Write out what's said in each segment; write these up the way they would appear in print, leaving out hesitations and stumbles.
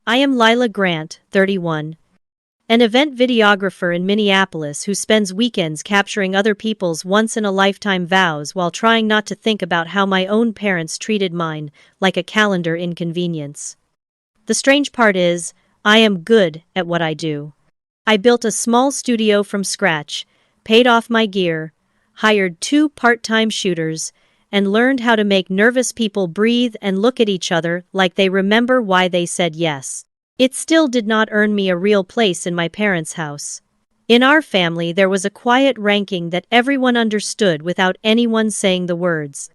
I am Lila Grant, 31, an event videographer in Minneapolis who spends weekends capturing other people's once-in-a-lifetime vows while trying not to think about how my own parents treated mine, like a calendar inconvenience. The strange part is, I am good at what I do. I built a small studio from scratch, paid off my gear, hired 2 part-time shooters, and learned how to make nervous people breathe and look at each other like they remember why they said yes. It still did not earn me a real place in my parents' house. In our family there was a quiet ranking that everyone understood without anyone saying the words.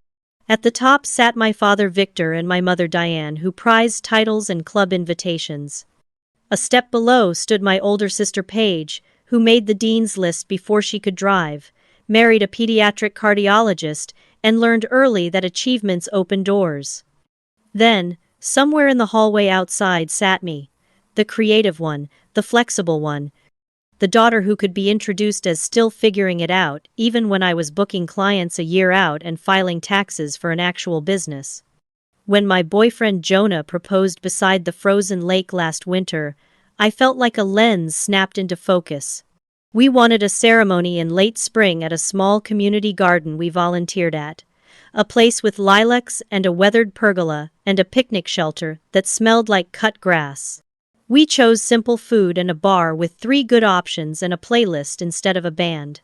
At the top sat my father Victor and my mother Diane, who prized titles and club invitations. A step below stood my older sister Paige, who made the dean's list before she could drive, married a pediatric cardiologist, and learned early that achievements open doors. Then, somewhere in the hallway outside sat me, the creative one, the flexible one, the daughter who could be introduced as still figuring it out even when I was booking clients a year out and filing taxes for an actual business. When my boyfriend Jonah proposed beside the frozen lake last winter, I felt like a lens snapped into focus. We wanted a ceremony in late spring at a small community garden we volunteered at, a place with lilacs and a weathered pergola and a picnic shelter that smelled like cut grass. We chose simple food and a bar with 3 good options and a playlist instead of a band.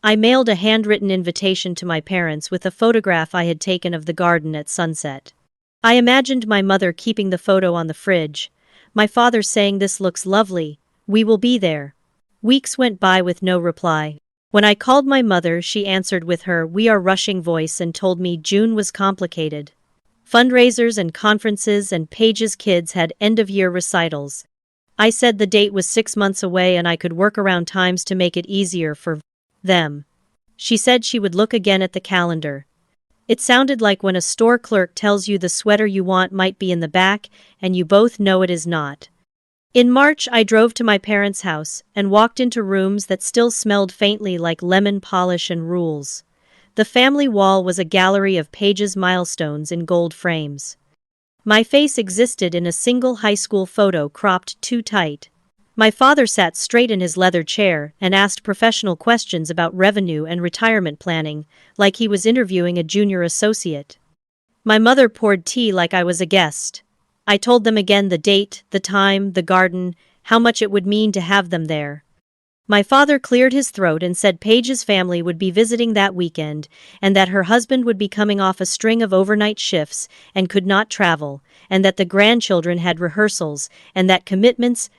I mailed a handwritten invitation to my parents with a photograph I had taken of the garden at sunset. I imagined my mother keeping the photo on the fridge, my father saying, "This looks lovely, we will be there." Weeks went by with no reply. When I called my mother, she answered with her "we are rushing" voice and told me June was complicated. Fundraisers and conferences and Paige's kids had end-of-year recitals. I said the date was 6 months away and I could work around times to make it easier for them. She said she would look again at the calendar. It sounded like when a store clerk tells you the sweater you want might be in the back and you both know it is not. In March, I drove to my parents' house and walked into rooms that still smelled faintly like lemon polish and rules. The family wall was a gallery of Paige's milestones in gold frames. My face existed in a single high school photo cropped too tight. My father sat straight in his leather chair and asked professional questions about revenue and retirement planning, like he was interviewing a junior associate. My mother poured tea like I was a guest. I told them again the date, the time, the garden, how much it would mean to have them there. My father cleared his throat and said Paige's family would be visiting that weekend and that her husband would be coming off a string of overnight shifts and could not travel, and that the grandchildren had rehearsals and that commitments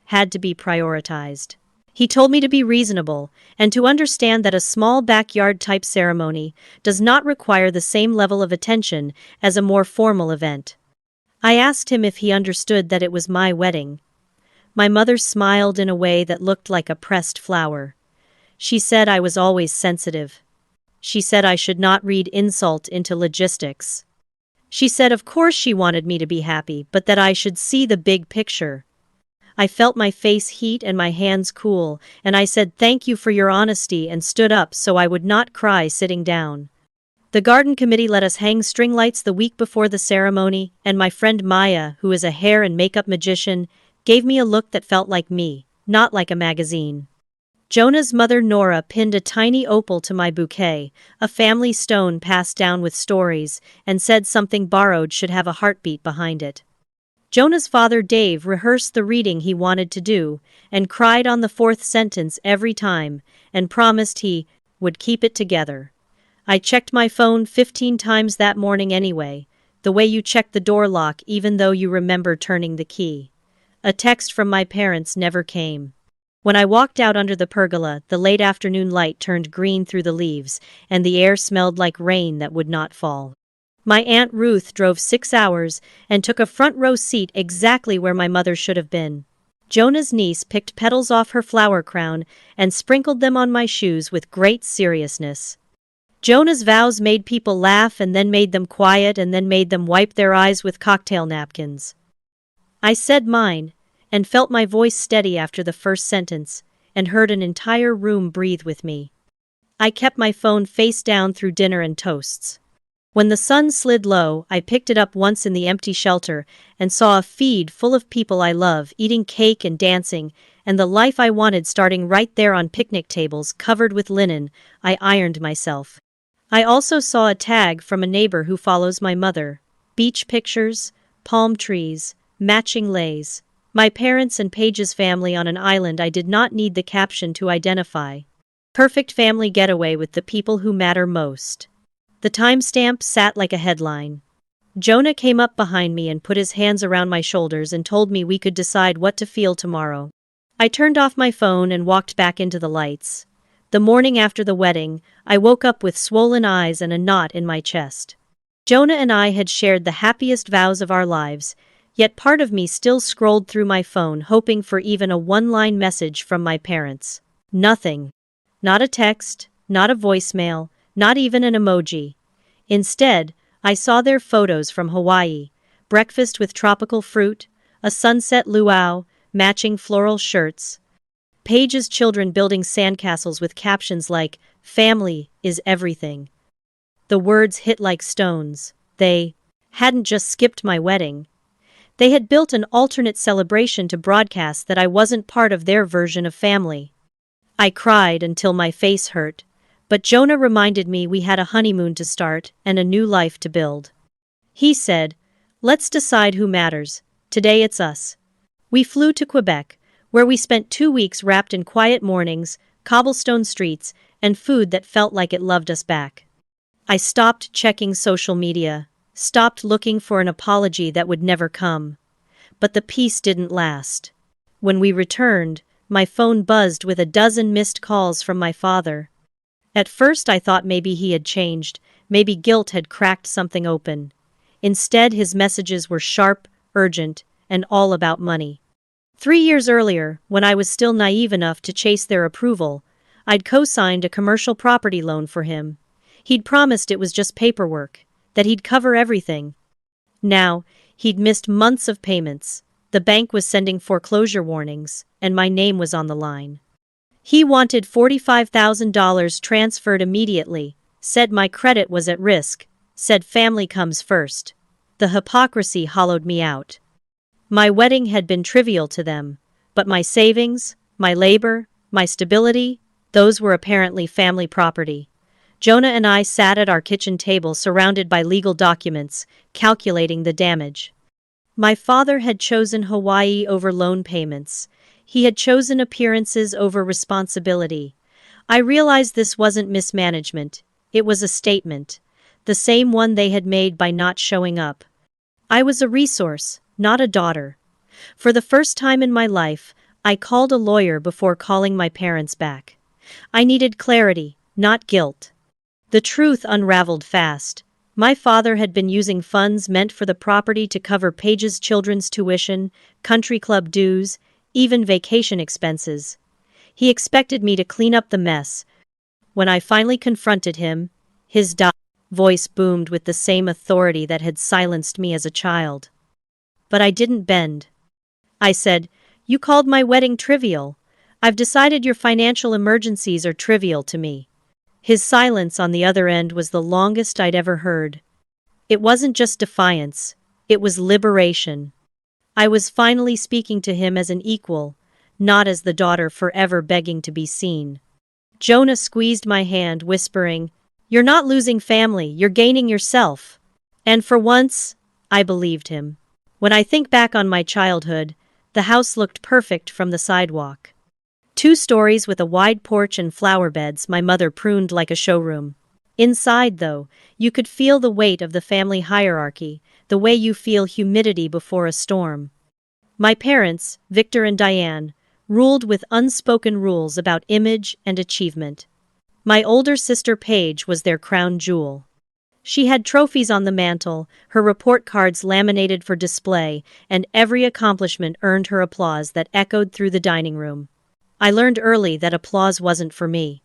had to be prioritized. He told me to be reasonable and to understand that a small backyard-type ceremony does not require the same level of attention as a more formal event. I asked him if he understood that it was my wedding. My mother smiled in a way that looked like a pressed flower. She said I was always sensitive. She said I should not read insult into logistics. She said of course she wanted me to be happy, but that I should see the big picture. I felt my face heat and my hands cool, and I said thank you for your honesty and stood up so I would not cry sitting down. The garden committee let us hang string lights the week before the ceremony, and my friend Maya, who is a hair and makeup magician, gave me a look that felt like me, not like a magazine. Jonah's mother Nora pinned a tiny opal to my bouquet, a family stone passed down with stories, and said something borrowed should have a heartbeat behind it. Jonah's father Dave rehearsed the reading he wanted to do, and cried on the 4th sentence every time, and promised he would keep it together. I checked my phone 15 times that morning anyway, the way you check the door lock even though you remember turning the key. A text from my parents never came. When I walked out under the pergola, the late afternoon light turned green through the leaves, and the air smelled like rain that would not fall. My Aunt Ruth drove 6 hours and took a front row seat exactly where my mother should have been. Jonah's niece picked petals off her flower crown and sprinkled them on my shoes with great seriousness. Jonah's vows made people laugh and then made them quiet and then made them wipe their eyes with cocktail napkins. I said mine, and felt my voice steady after the first sentence, and heard an entire room breathe with me. I kept my phone face down through dinner and toasts. When the sun slid low, I picked it up once in the empty shelter and saw a feed full of people I love eating cake and dancing, and the life I wanted starting right there on picnic tables covered with linen. I ironed myself. I also saw a tag from a neighbor who follows my mother. Beach pictures, palm trees, matching leis. My parents and Paige's family on an island I did not need the caption to identify. Perfect family getaway with the people who matter most. The timestamp sat like a headline. Jonah came up behind me and put his hands around my shoulders and told me we could decide what to feel tomorrow. I turned off my phone and walked back into the lights. The morning after the wedding, I woke up with swollen eyes and a knot in my chest. Jonah and I had shared the happiest vows of our lives, yet part of me still scrolled through my phone hoping for even a one-line message from my parents. Nothing. Not a text, not a voicemail, not even an emoji. Instead, I saw their photos from Hawaii: breakfast with tropical fruit, a sunset luau, matching floral shirts. Paige's children building sandcastles with captions like, "Family is everything." The words hit like stones. They hadn't just skipped my wedding. They had built an alternate celebration to broadcast that I wasn't part of their version of family. I cried until my face hurt, but Jonah reminded me we had a honeymoon to start and a new life to build. He said, "Let's decide who matters. Today it's us." We flew to Quebec, where we spent 2 weeks wrapped in quiet mornings, cobblestone streets, and food that felt like it loved us back. I stopped checking social media, stopped looking for an apology that would never come. But the peace didn't last. When we returned, my phone buzzed with a dozen missed calls from my father. At first I thought maybe he had changed, maybe guilt had cracked something open. Instead, his messages were sharp, urgent, and all about money. 3 years earlier, when I was still naive enough to chase their approval, I'd co-signed a commercial property loan for him. He'd promised it was just paperwork, that he'd cover everything. Now, he'd missed months of payments. The bank was sending foreclosure warnings, and my name was on the line. He wanted $45,000 transferred immediately, said my credit was at risk, said family comes first. The hypocrisy hollowed me out. My wedding had been trivial to them, but my savings, my labor, my stability, those were apparently family property. Jonah and I sat at our kitchen table surrounded by legal documents, calculating the damage. My father had chosen Hawaii over loan payments. He had chosen appearances over responsibility. I realized this wasn't mismanagement. It was a statement. The same one they had made by not showing up. I was a resource, not a daughter. For the first time in my life, I called a lawyer before calling my parents back. I needed clarity, not guilt. The truth unraveled fast. My father had been using funds meant for the property to cover Paige's children's tuition, country club dues, even vacation expenses. He expected me to clean up the mess. When I finally confronted him, his voice boomed with the same authority that had silenced me as a child. But I didn't bend. I said, "You called my wedding trivial. I've decided your financial emergencies are trivial to me." His silence on the other end was the longest I'd ever heard. It wasn't just defiance, it was liberation. I was finally speaking to him as an equal, not as the daughter forever begging to be seen. Jonah squeezed my hand, whispering, "You're not losing family, you're gaining yourself." And for once, I believed him. When I think back on my childhood, the house looked perfect from the sidewalk. 2 stories with a wide porch and flower beds my mother pruned like a showroom. Inside, though, you could feel the weight of the family hierarchy, the way you feel humidity before a storm. My parents, Victor and Diane, ruled with unspoken rules about image and achievement. My older sister Paige was their crown jewel. She had trophies on the mantle, her report cards laminated for display, and every accomplishment earned her applause that echoed through the dining room. I learned early that applause wasn't for me.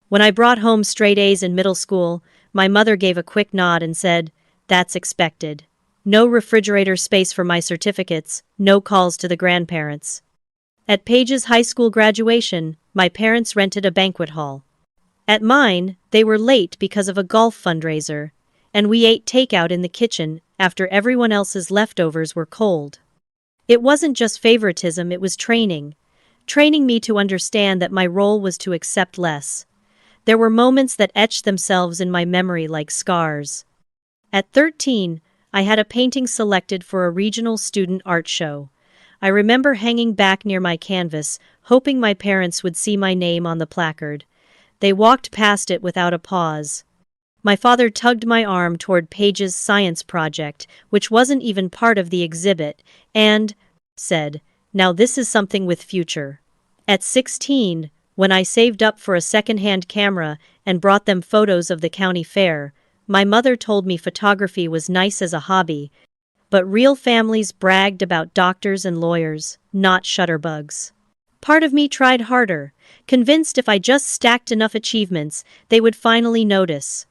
When I brought home straight A's in middle school, my mother gave a quick nod and said, "That's expected." No refrigerator space for my certificates, no calls to the grandparents. At Paige's high school graduation, my parents rented a banquet hall. At mine, they were late because of a golf fundraiser. and we ate takeout in the kitchen after everyone else's leftovers were cold. It wasn't just favoritism, it was training. Training me to understand that my role was to accept less. There were moments that etched themselves in my memory like scars. At 13, I had a painting selected for a regional student art show. I remember hanging back near my canvas, hoping my parents would see my name on the placard. They walked past it without a pause. My father tugged my arm toward Paige's science project, which wasn't even part of the exhibit, and said, "Now this is something with future." At 16, when I saved up for a second-hand camera and brought them photos of the county fair, my mother told me photography was nice as a hobby, but real families bragged about doctors and lawyers, not shutterbugs. Part of me tried harder, convinced if I just stacked enough achievements, they would finally notice.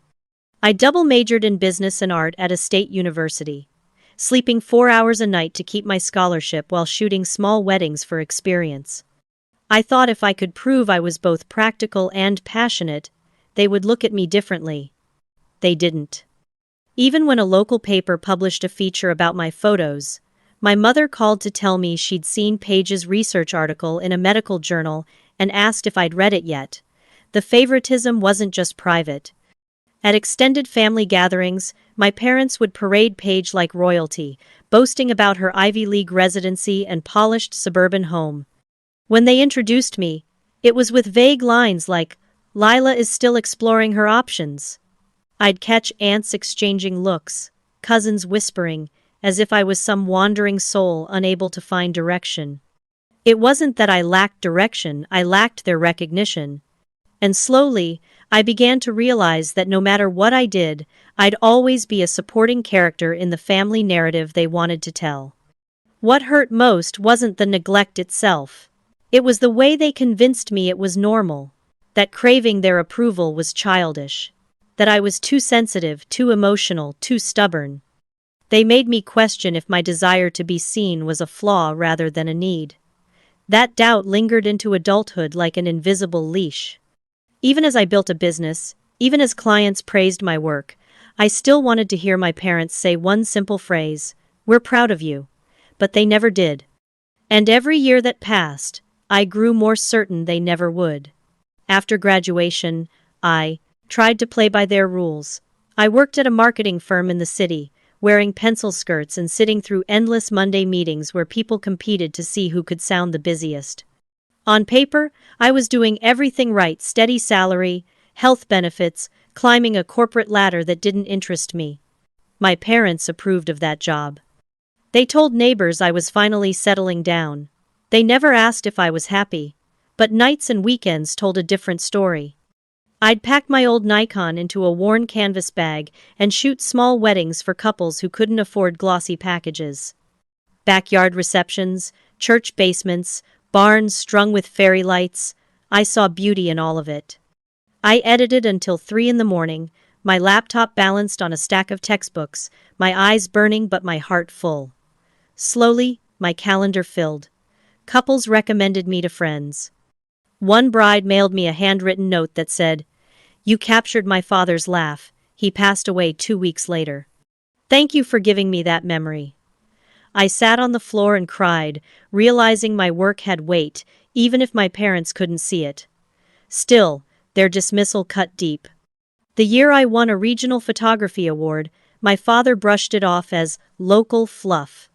I double majored in business and art at a state university, sleeping 4 hours a night to keep my scholarship while shooting small weddings for experience. I thought if I could prove I was both practical and passionate, they would look at me differently. They didn't. Even when a local paper published a feature about my photos, my mother called to tell me she'd seen Paige's research article in a medical journal and asked if I'd read it yet. The favoritism wasn't just private. At extended family gatherings, my parents would parade Paige like royalty, boasting about her Ivy League residency and polished suburban home. When they introduced me, it was with vague lines like, "Lila is still exploring her options." I'd catch aunts exchanging looks, cousins whispering, as if I was some wandering soul unable to find direction. It wasn't that I lacked direction, I lacked their recognition. And slowly, I began to realize that no matter what I did, I'd always be a supporting character in the family narrative they wanted to tell. What hurt most wasn't the neglect itself. It was the way they convinced me it was normal, that craving their approval was childish, that I was too sensitive, too emotional, too stubborn. They made me question if my desire to be seen was a flaw rather than a need. That doubt lingered into adulthood like an invisible leash. Even as I built a business, even as clients praised my work, I still wanted to hear my parents say one simple phrase, "We're proud of you." But they never did. And every year that passed, I grew more certain they never would. After graduation, I tried to play by their rules. I worked at a marketing firm in the city, wearing pencil skirts and sitting through endless Monday meetings where people competed to see who could sound the busiest. On paper, I was doing everything right: steady salary, health benefits, climbing a corporate ladder that didn't interest me. My parents approved of that job. They told neighbors I was finally settling down. They never asked if I was happy, but nights and weekends told a different story. I'd pack my old Nikon into a worn canvas bag and shoot small weddings for couples who couldn't afford glossy packages. Backyard receptions, church basements, barns strung with fairy lights, I saw beauty in all of it. I edited until 3 in the morning, my laptop balanced on a stack of textbooks, my eyes burning but my heart full. Slowly, my calendar filled. Couples recommended me to friends. One bride mailed me a handwritten note that said, "You captured my father's laugh. He passed away 2 weeks later. Thank you for giving me that memory." I sat on the floor and cried, realizing my work had weight, even if my parents couldn't see it. Still, their dismissal cut deep. The year I won a regional photography award, my father brushed it off as local fluff.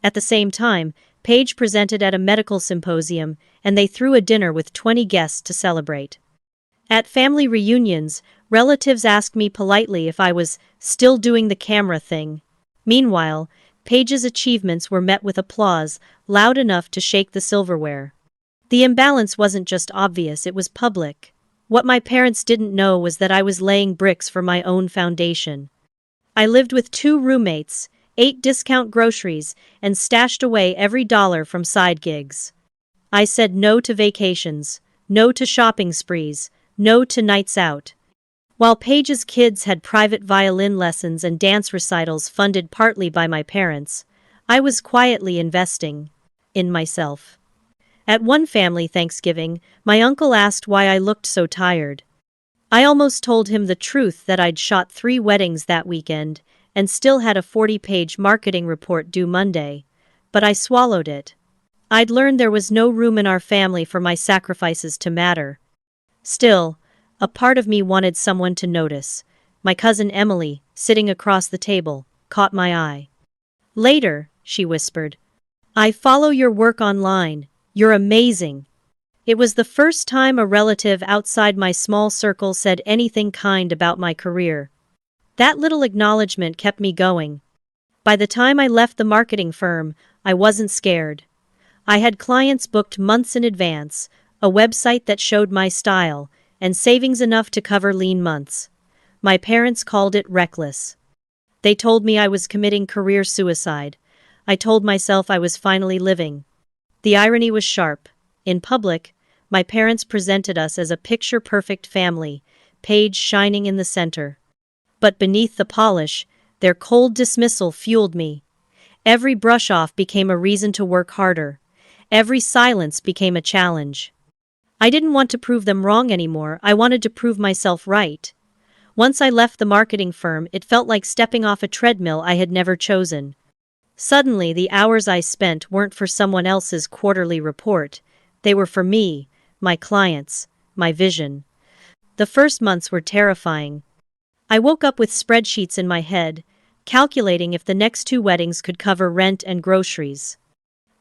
At the same time, Paige presented at a medical symposium, and they threw a dinner with 20 guests to celebrate. At family reunions, relatives asked me politely if I was still doing the camera thing. Meanwhile, Paige's achievements were met with applause, loud enough to shake the silverware. The imbalance wasn't just obvious, it was public. What my parents didn't know was that I was laying bricks for my own foundation. I lived with 2 roommates, ate discount groceries, and stashed away every dollar from side gigs. I said no to vacations, no to shopping sprees, no to nights out. While Paige's kids had private violin lessons and dance recitals funded partly by my parents, I was quietly investing in myself. At one family Thanksgiving, my uncle asked why I looked so tired. I almost told him the truth that I'd shot 3 weddings that weekend and still had a 40-page marketing report due Monday, but I swallowed it. I'd learned there was no room in our family for my sacrifices to matter. Still, a part of me wanted someone to notice. My cousin Emily, sitting across the table, caught my eye. "Later," she whispered. "I follow your work online. You're amazing." It was the first time a relative outside my small circle said anything kind about my career. That little acknowledgement kept me going. By the time I left the marketing firm, I wasn't scared. I had clients booked months in advance, a website that showed my style, and savings enough to cover lean months. My parents called it reckless. They told me I was committing career suicide. I told myself I was finally living. The irony was sharp. In public, my parents presented us as a picture-perfect family, Paige shining in the center. But beneath the polish, their cold dismissal fueled me. Every brush-off became a reason to work harder. Every silence became a challenge. I didn't want to prove them wrong anymore, I wanted to prove myself right. Once I left the marketing firm, it felt like stepping off a treadmill I had never chosen. Suddenly, the hours I spent weren't for someone else's quarterly report. They were for me, my clients, my vision. The first months were terrifying. I woke up with spreadsheets in my head, calculating if the next 2 weddings could cover rent and groceries.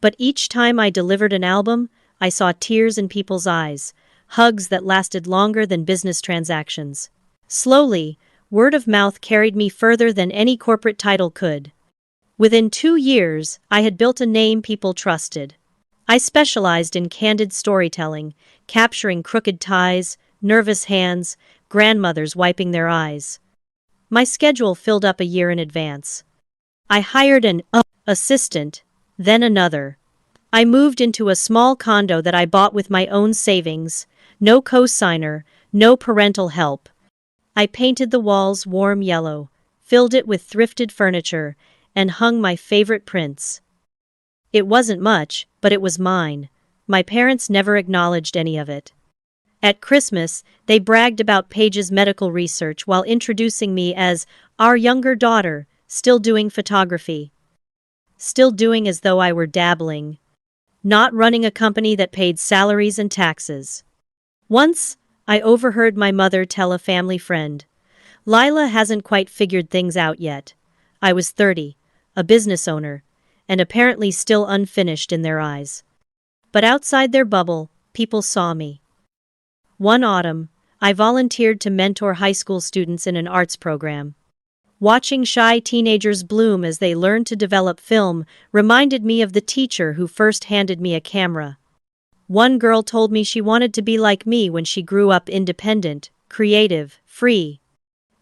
But each time I delivered an album, I saw tears in people's eyes, hugs that lasted longer than business transactions. Slowly, word of mouth carried me further than any corporate title could. Within 2 years, I had built a name people trusted. I specialized in candid storytelling, capturing crooked ties, nervous hands, grandmothers wiping their eyes. My schedule filled up a year in advance. I hired an assistant, then another. I moved into a small condo that I bought with my own savings, no co-signer, no parental help. I painted the walls warm yellow, filled it with thrifted furniture, and hung my favorite prints. It wasn't much, but it was mine. My parents never acknowledged any of it. At Christmas, they bragged about Paige's medical research while introducing me as our younger daughter, still doing photography. Still doing as though I were dabbling. Not running a company that paid salaries and taxes. Once, I overheard my mother tell a family friend, "Lila hasn't quite figured things out yet." I was 30, a business owner, and apparently still unfinished in their eyes. But outside their bubble, people saw me. One autumn, I volunteered to mentor high school students in an arts program. Watching shy teenagers bloom as they learned to develop film reminded me of the teacher who first handed me a camera. One girl told me she wanted to be like me when she grew up, independent, creative, free.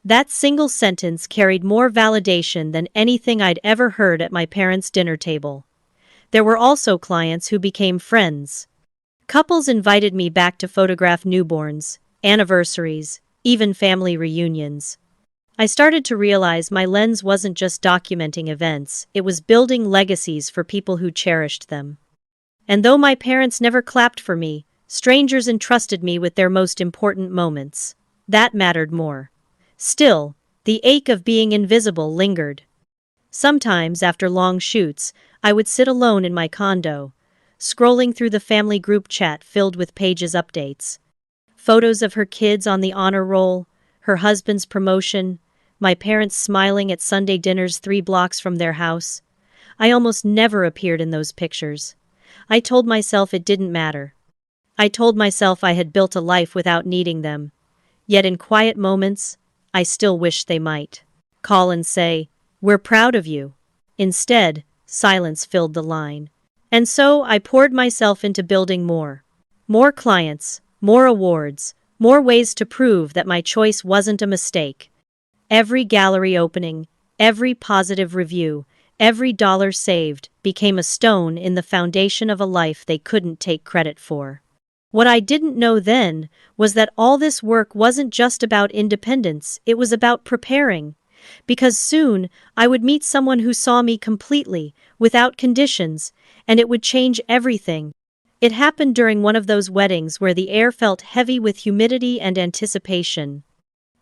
That single sentence carried more validation than anything I'd ever heard at my parents' dinner table. There were also clients who became friends. Couples invited me back to photograph newborns, anniversaries, even family reunions. I started to realize my lens wasn't just documenting events, it was building legacies for people who cherished them. And though my parents never clapped for me, strangers entrusted me with their most important moments. That mattered more. Still, the ache of being invisible lingered. Sometimes, after long shoots, I would sit alone in my condo, scrolling through the family group chat filled with Paige's updates. Photos of her kids on the honor roll, her husband's promotion, my parents smiling at Sunday dinners 3 blocks from their house. I almost never appeared in those pictures. I told myself it didn't matter. I told myself I had built a life without needing them. Yet in quiet moments, I still wished they might call and say, "We're proud of you." Instead, silence filled the line. And so I poured myself into building more. More clients, more awards, more ways to prove that my choice wasn't a mistake. Every gallery opening, every positive review, every dollar saved became a stone in the foundation of a life they couldn't take credit for. What I didn't know then was that all this work wasn't just about independence, it was about preparing. Because soon, I would meet someone who saw me completely, without conditions, and it would change everything. It happened during one of those weddings where the air felt heavy with humidity and anticipation.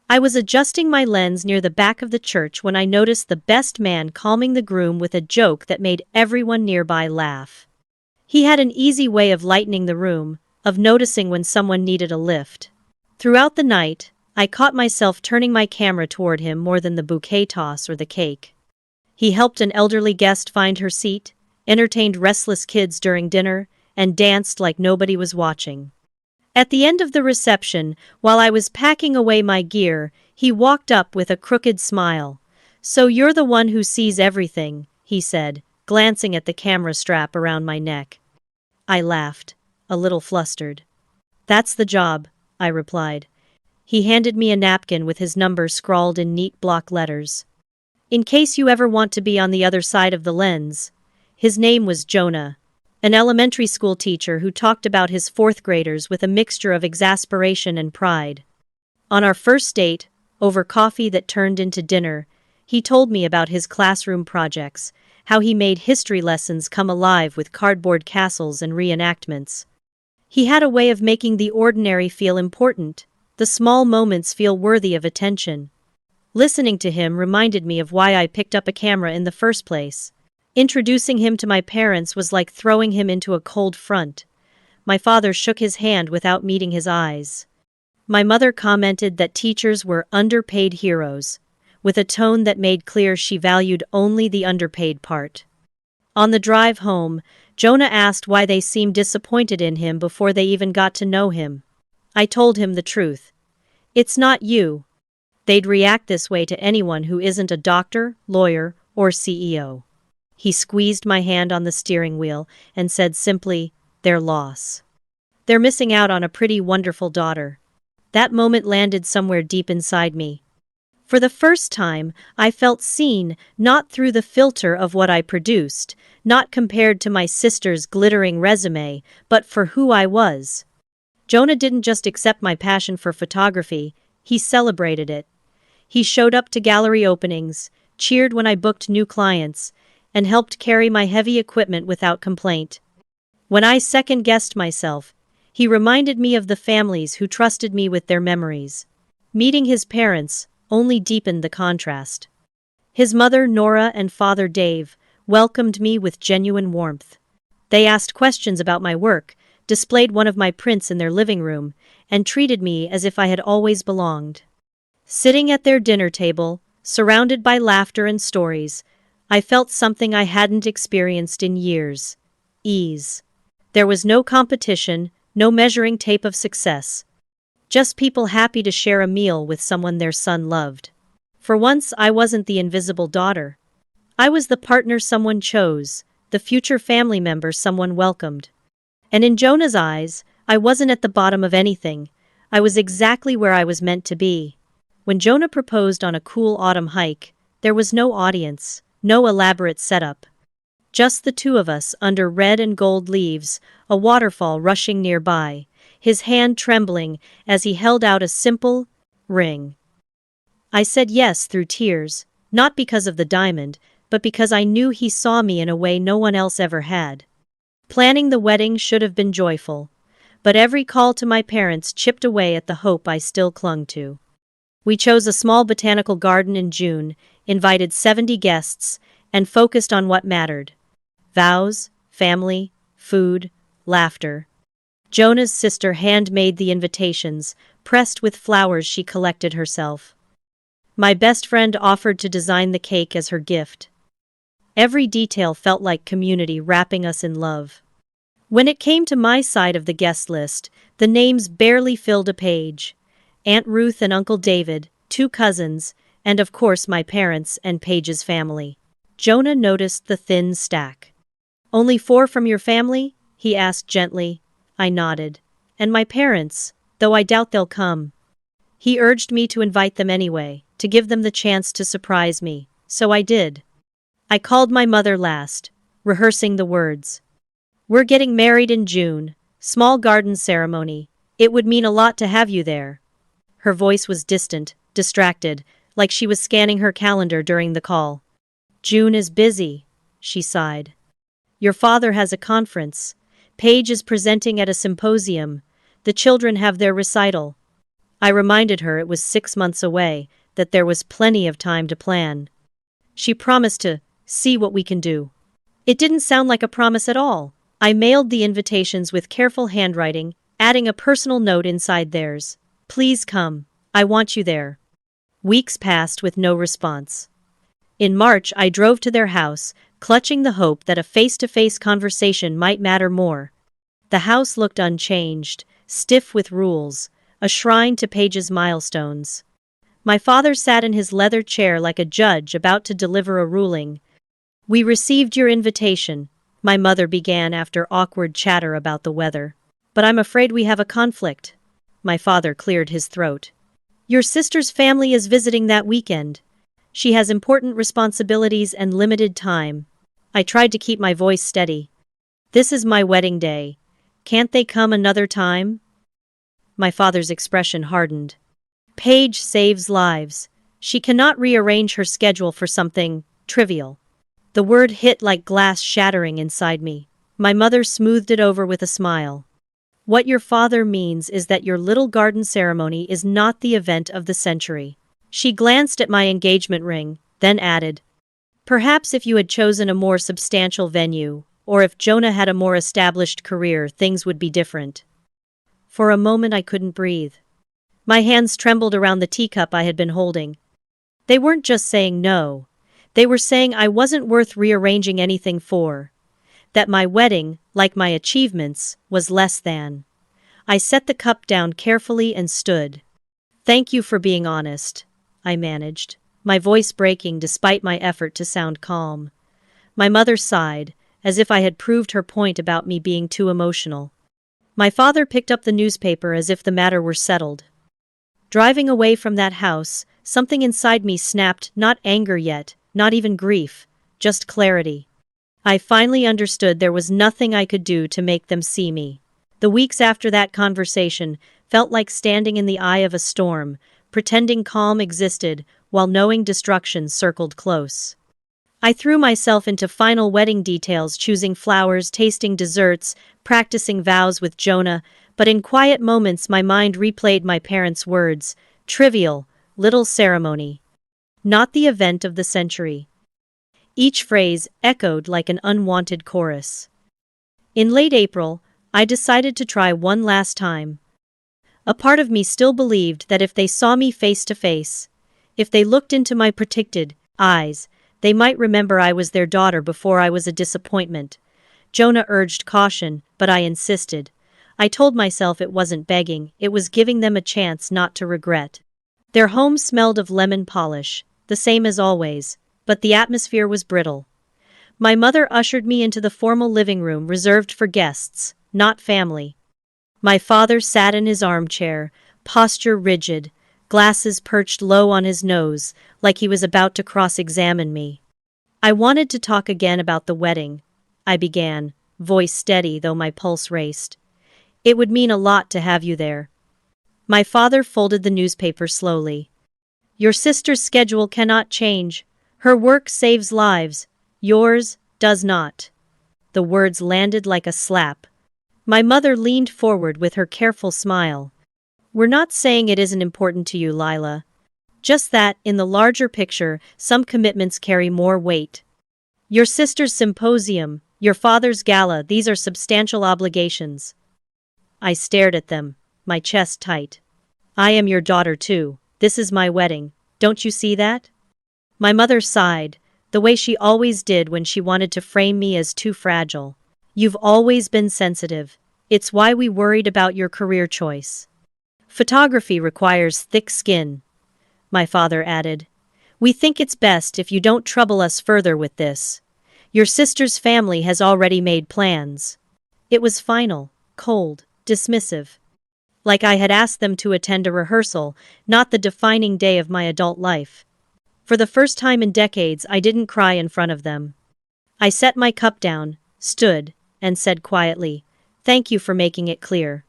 I was adjusting my lens near the back of the church when I noticed the best man calming the groom with a joke that made everyone nearby laugh. He had an easy way of lightening the room, of noticing when someone needed a lift. Throughout the night, I caught myself turning my camera toward him more than the bouquet toss or the cake. He helped an elderly guest find her seat, entertained restless kids during dinner, and danced like nobody was watching. At the end of the reception, while I was packing away my gear, he walked up with a crooked smile. "So you're the one who sees everything," he said, glancing at the camera strap around my neck. I laughed, a little flustered. "That's the job," I replied. He handed me a napkin with his number scrawled in neat block letters. "In case you ever want to be on the other side of the lens." His name was Jonah, an elementary school teacher who talked about his fourth graders with a mixture of exasperation and pride. On our first date, over coffee that turned into dinner, he told me about his classroom projects, how he made history lessons come alive with cardboard castles and reenactments. He had a way of making the ordinary feel important, the small moments feel worthy of attention. Listening to him reminded me of why I picked up a camera in the first place. Introducing him to my parents was like throwing him into a cold front. My father shook his hand without meeting his eyes. My mother commented that teachers were underpaid heroes, with a tone that made clear she valued only the underpaid part. On the drive home, Jonah asked why they seemed disappointed in him before they even got to know him. I told him the truth. "It's not you. They'd react this way to anyone who isn't a doctor, lawyer, or CEO." He squeezed my hand on the steering wheel and said simply, "Their loss. They're missing out on a pretty wonderful daughter." That moment landed somewhere deep inside me. For the first time, I felt seen, not through the filter of what I produced, not compared to my sister's glittering resume, but for who I was. Jonah didn't just accept my passion for photography, he celebrated it. He showed up to gallery openings, cheered when I booked new clients, and helped carry my heavy equipment without complaint. When I second-guessed myself, he reminded me of the families who trusted me with their memories. Meeting his parents only deepened the contrast. His mother, Nora, and father, Dave, welcomed me with genuine warmth. They asked questions about my work, displayed one of my prints in their living room, and treated me as if I had always belonged. Sitting at their dinner table, surrounded by laughter and stories, I felt something I hadn't experienced in years: ease. There was no competition, no measuring tape of success. Just people happy to share a meal with someone their son loved. For once, I wasn't the invisible daughter. I was the partner someone chose, the future family member someone welcomed. And in Jonah's eyes, I wasn't at the bottom of anything. I was exactly where I was meant to be. When Jonah proposed on a cool autumn hike, there was no audience, no elaborate setup. Just the two of us under red and gold leaves, a waterfall rushing nearby, his hand trembling as he held out a simple ring. I said yes through tears, not because of the diamond, but because I knew he saw me in a way no one else ever had. Planning the wedding should have been joyful, but every call to my parents chipped away at the hope I still clung to. We chose a small botanical garden in June, invited 70 guests, and focused on what mattered: vows, family, food, laughter. Jonah's sister handmade the invitations, pressed with flowers she collected herself. My best friend offered to design the cake as her gift. Every detail felt like community wrapping us in love. When it came to my side of the guest list, the names barely filled a page. Aunt Ruth and Uncle David, 2 cousins, and of course my parents and Paige's family. Jonah noticed the thin stack. "Only 4 from your family?" he asked gently. I nodded. "And my parents, though I doubt they'll come." He urged me to invite them anyway, to give them the chance to surprise me, so I did. I called my mother last, rehearsing the words. "We're getting married in June, small garden ceremony. It would mean a lot to have you there." Her voice was distant, distracted, like she was scanning her calendar during the call. "June is busy," she sighed. "Your father has a conference. Paige is presenting at a symposium. The children have their recital. I reminded her it was 6 months away, that there was plenty of time to plan. She promised to see what we can do. It didn't sound like a promise at all. I mailed the invitations with careful handwriting, adding a personal note inside theirs. Please come. I want you there. Weeks passed with no response. In March, I drove to their house, clutching the hope that a face-to-face conversation might matter more. The house looked unchanged, stiff with rules, a shrine to Paige's milestones. My father sat in his leather chair like a judge about to deliver a ruling. We received your invitation, my mother began after awkward chatter about the weather. But I'm afraid we have a conflict. My father cleared his throat. Your sister's family is visiting that weekend. She has important responsibilities and limited time. I tried to keep my voice steady. This is my wedding day. Can't they come another time? My father's expression hardened. Paige saves lives. She cannot rearrange her schedule for something trivial. The word hit like glass shattering inside me. My mother smoothed it over with a smile. What your father means is that your little garden ceremony is not the event of the century. She glanced at my engagement ring, then added, perhaps if you had chosen a more substantial venue, or if Jonah had a more established career, things would be different. For a moment I couldn't breathe. My hands trembled around the teacup I had been holding. They weren't just saying no. They were saying I wasn't worth rearranging anything for. That my wedding, like my achievements, was less than. I set the cup down carefully and stood. Thank you for being honest, I managed, my voice breaking despite my effort to sound calm. My mother sighed, as if I had proved her point about me being too emotional. My father picked up the newspaper as if the matter were settled. Driving away from that house, something inside me snapped, not anger yet, not even grief, just clarity. I finally understood there was nothing I could do to make them see me. The weeks after that conversation felt like standing in the eye of a storm, pretending calm existed while knowing destruction circled close. I threw myself into final wedding details, choosing flowers, tasting desserts, practicing vows with Jonah, but in quiet moments my mind replayed my parents' words, trivial, little ceremony. Not the event of the century. Each phrase echoed like an unwanted chorus. In late April, I decided to try one last time. A part of me still believed that if they saw me face to face, if they looked into my protected eyes, they might remember I was their daughter before I was a disappointment. Jonah urged caution, but I insisted. I told myself it wasn't begging, it was giving them a chance not to regret. Their home smelled of lemon polish, the same as always, but the atmosphere was brittle. My mother ushered me into the formal living room reserved for guests, not family. My father sat in his armchair, posture rigid, glasses perched low on his nose, like he was about to cross-examine me. I wanted to talk again about the wedding, I began, voice steady though my pulse raced. It would mean a lot to have you there. My father folded the newspaper slowly. Your sister's schedule cannot change. Her work saves lives. Yours does not. The words landed like a slap. My mother leaned forward with her careful smile. We're not saying it isn't important to you, Lila. Just that, in the larger picture, some commitments carry more weight. Your sister's symposium, your father's gala, these are substantial obligations. I stared at them, my chest tight. I am your daughter too. This is my wedding. Don't you see that? My mother sighed, the way she always did when she wanted to frame me as too fragile. You've always been sensitive. It's why we worried about your career choice. Photography requires thick skin, my father added. We think it's best if you don't trouble us further with this. Your sister's family has already made plans. It was final, cold, dismissive. Like I had asked them to attend a rehearsal, not the defining day of my adult life. For the first time in decades, I didn't cry in front of them. I set my cup down, stood, and said quietly, "Thank you for making it clear."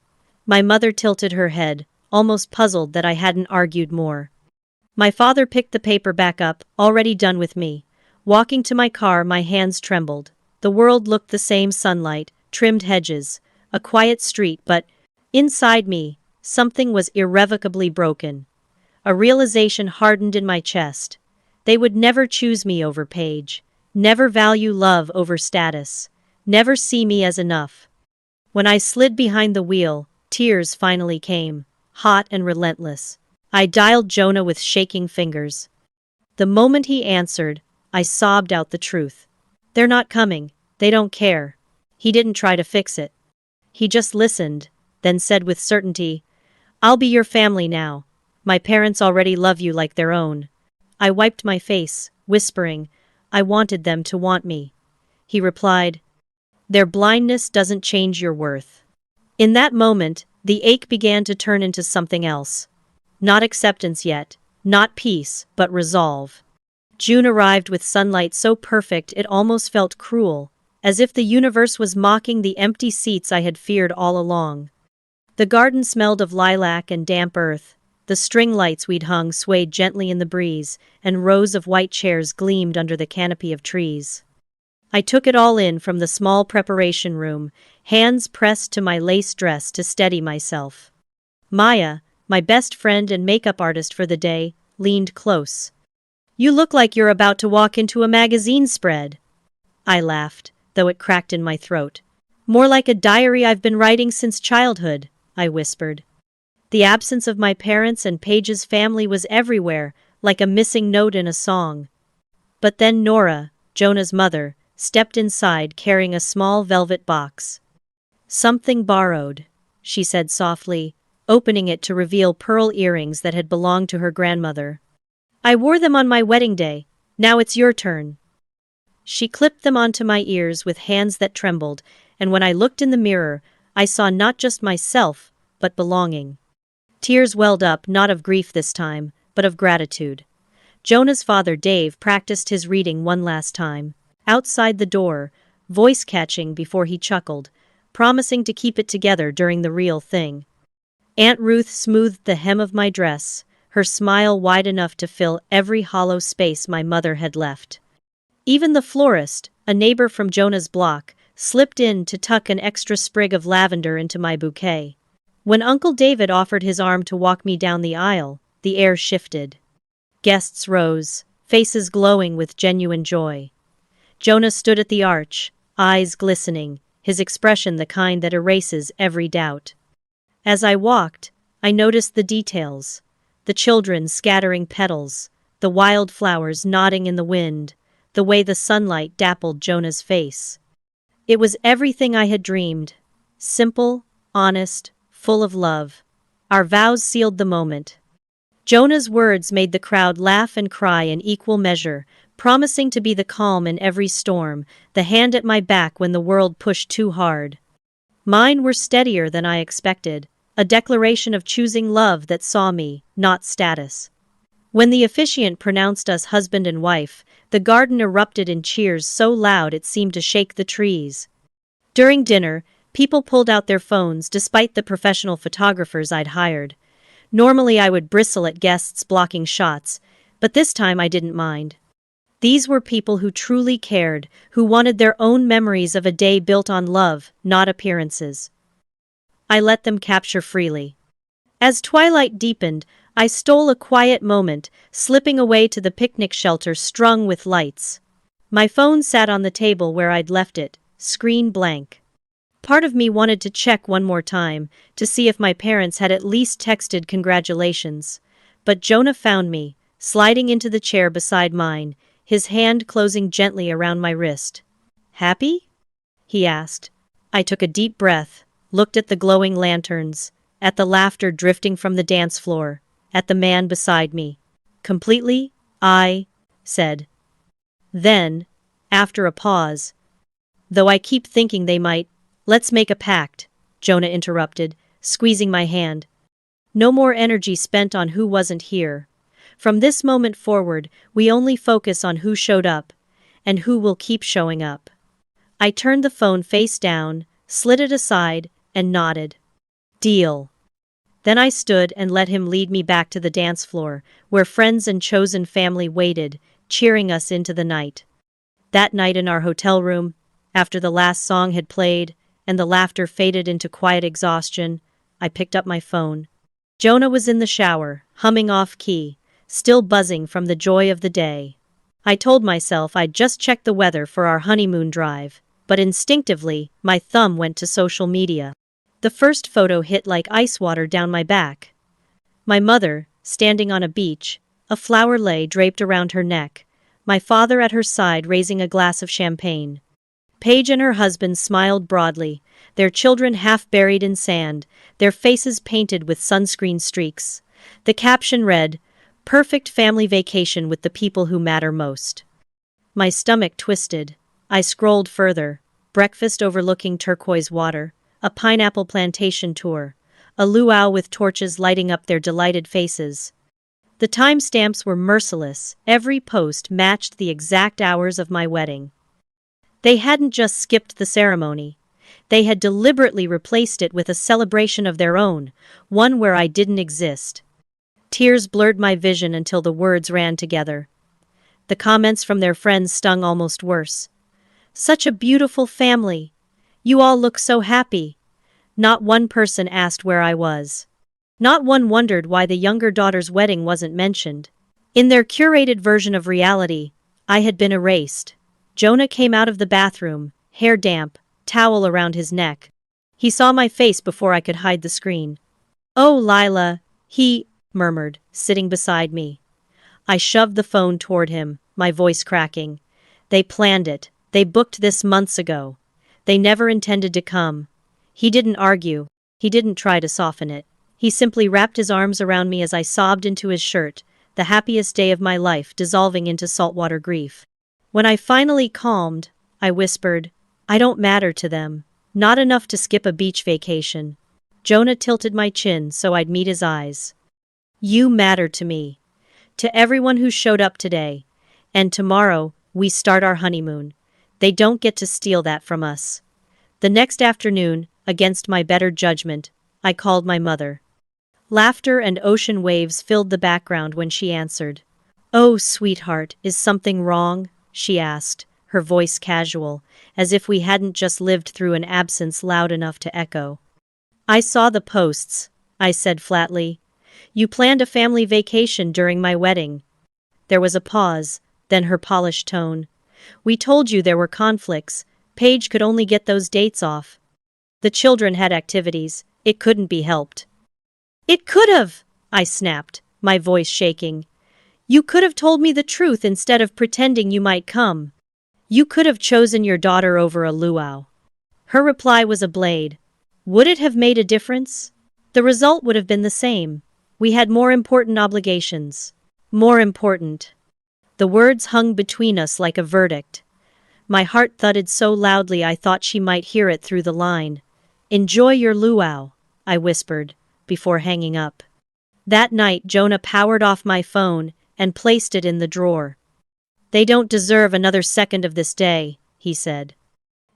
My mother tilted her head, almost puzzled that I hadn't argued more. My father picked the paper back up, already done with me. Walking to my car, my hands trembled. The world looked the same: sunlight, trimmed hedges, a quiet street, but inside me, something was irrevocably broken. A realization hardened in my chest. They would never choose me over Paige, never value love over status, never see me as enough. When I slid behind the wheel, tears finally came, hot and relentless. I dialed Jonah with shaking fingers. The moment he answered, I sobbed out the truth. They're not coming, they don't care. He didn't try to fix it. He just listened, then said with certainty, I'll be your family now. My parents already love you like their own. I wiped my face, whispering, I wanted them to want me. He replied, their blindness doesn't change your worth. In that moment, the ache began to turn into something else. Not acceptance yet, not peace, but resolve. June arrived with sunlight so perfect it almost felt cruel, as if the universe was mocking the empty seats I had feared all along. The garden smelled of lilac and damp earth. The string lights we'd hung swayed gently in the breeze, and rows of white chairs gleamed under the canopy of trees. I took it all in from the small preparation room, hands pressed to my lace dress to steady myself. Maya, my best friend and makeup artist for the day, leaned close. You look like you're about to walk into a magazine spread. I laughed, though it cracked in my throat. More like a diary I've been writing since childhood, I whispered. The absence of my parents and Paige's family was everywhere, like a missing note in a song. But then Nora, Jonah's mother, stepped inside carrying a small velvet box. Something borrowed, she said softly, opening it to reveal pearl earrings that had belonged to her grandmother. I wore them on my wedding day, now it's your turn. She clipped them onto my ears with hands that trembled, and when I looked in the mirror, I saw not just myself, but belonging. Tears welled up, not of grief this time, but of gratitude. Jonah's father, Dave, practiced his reading one last time. Outside the door, voice catching before he chuckled, promising to keep it together during the real thing. Aunt Ruth smoothed the hem of my dress, her smile wide enough to fill every hollow space my mother had left. Even the florist, a neighbor from Jonah's block, slipped in to tuck an extra sprig of lavender into my bouquet. When Uncle David offered his arm to walk me down the aisle, the air shifted. Guests rose, faces glowing with genuine joy. Jonah stood at the arch, eyes glistening, his expression the kind that erases every doubt. As I walked, I noticed the details. The children scattering petals, the wildflowers nodding in the wind, the way the sunlight dappled Jonah's face. It was everything I had dreamed. Simple, honest, full of love. Our vows sealed the moment. Jonah's words made the crowd laugh and cry in equal measure, promising to be the calm in every storm, the hand at my back when the world pushed too hard. Mine were steadier than I expected, a declaration of choosing love that saw me, not status. When the officiant pronounced us husband and wife, the garden erupted in cheers so loud it seemed to shake the trees. During dinner, people pulled out their phones despite the professional photographers I'd hired. Normally I would bristle at guests blocking shots, but this time I didn't mind. These were people who truly cared, who wanted their own memories of a day built on love, not appearances. I let them capture freely. As twilight deepened, I stole a quiet moment, slipping away to the picnic shelter strung with lights. My phone sat on the table where I'd left it, screen blank. Part of me wanted to check one more time, to see if my parents had at least texted congratulations. But Jonah found me, sliding into the chair beside mine, his hand closing gently around my wrist. Happy? He asked. I took a deep breath, looked at the glowing lanterns, at the laughter drifting from the dance floor, at the man beside me. Completely, I said. Then, after a pause, though I keep thinking they might, let's make a pact, Jonah interrupted, squeezing my hand. No more energy spent on who wasn't here. From this moment forward, we only focus on who showed up, and who will keep showing up. I turned the phone face down, slid it aside, and nodded. Deal. Then I stood and let him lead me back to the dance floor, where friends and chosen family waited, cheering us into the night. That night in our hotel room, after the last song had played, and the laughter faded into quiet exhaustion, I picked up my phone. Jonah was in the shower, humming off-key, still buzzing from the joy of the day. I told myself I'd just check the weather for our honeymoon drive, but instinctively, my thumb went to social media. The first photo hit like ice water down my back. My mother, standing on a beach, a flower lei draped around her neck, my father at her side raising a glass of champagne. Paige and her husband smiled broadly, their children half buried in sand, their faces painted with sunscreen streaks. The caption read, "Perfect family vacation with the people who matter most." My stomach twisted. I scrolled further. Breakfast overlooking turquoise water, a pineapple plantation tour, a luau with torches lighting up their delighted faces. The timestamps were merciless, every post matched the exact hours of my wedding. They hadn't just skipped the ceremony. They had deliberately replaced it with a celebration of their own, one where I didn't exist. Tears blurred my vision until the words ran together. The comments from their friends stung almost worse. "Such a beautiful family. You all look so happy." Not one person asked where I was. Not one wondered why the younger daughter's wedding wasn't mentioned. In their curated version of reality, I had been erased. Jonah came out of the bathroom, hair damp, towel around his neck. He saw my face before I could hide the screen. "Oh, Lila," he murmured, sitting beside me. I shoved the phone toward him, my voice cracking. "They planned it. They booked this months ago. They never intended to come." He didn't argue. He didn't try to soften it. He simply wrapped his arms around me as I sobbed into his shirt, the happiest day of my life dissolving into saltwater grief. When I finally calmed, I whispered, "I don't matter to them. Not enough to skip a beach vacation." Jonah tilted my chin so I'd meet his eyes. "You matter to me. To everyone who showed up today. And tomorrow, we start our honeymoon. They don't get to steal that from us." The next afternoon, against my better judgment, I called my mother. Laughter and ocean waves filled the background when she answered. "Oh, sweetheart, is something wrong?" she asked, her voice casual, as if we hadn't just lived through an absence loud enough to echo. "I saw the posts," I said flatly. "You planned a family vacation during my wedding." There was a pause, then her polished tone. "We told you there were conflicts. Paige could only get those dates off. The children had activities. It couldn't be helped." "It could have!" I snapped, my voice shaking. "You could have told me the truth instead of pretending you might come. You could have chosen your daughter over a luau." Her reply was a blade. Would it have made a difference? The result would have been the same. We had more important obligations. More important. The words hung between us like a verdict. My heart thudded so loudly I thought she might hear it through the line. "Enjoy your luau," I whispered, before hanging up. That night Jonah powered off my phone and placed it in the drawer. "They don't deserve another second of this day," he said.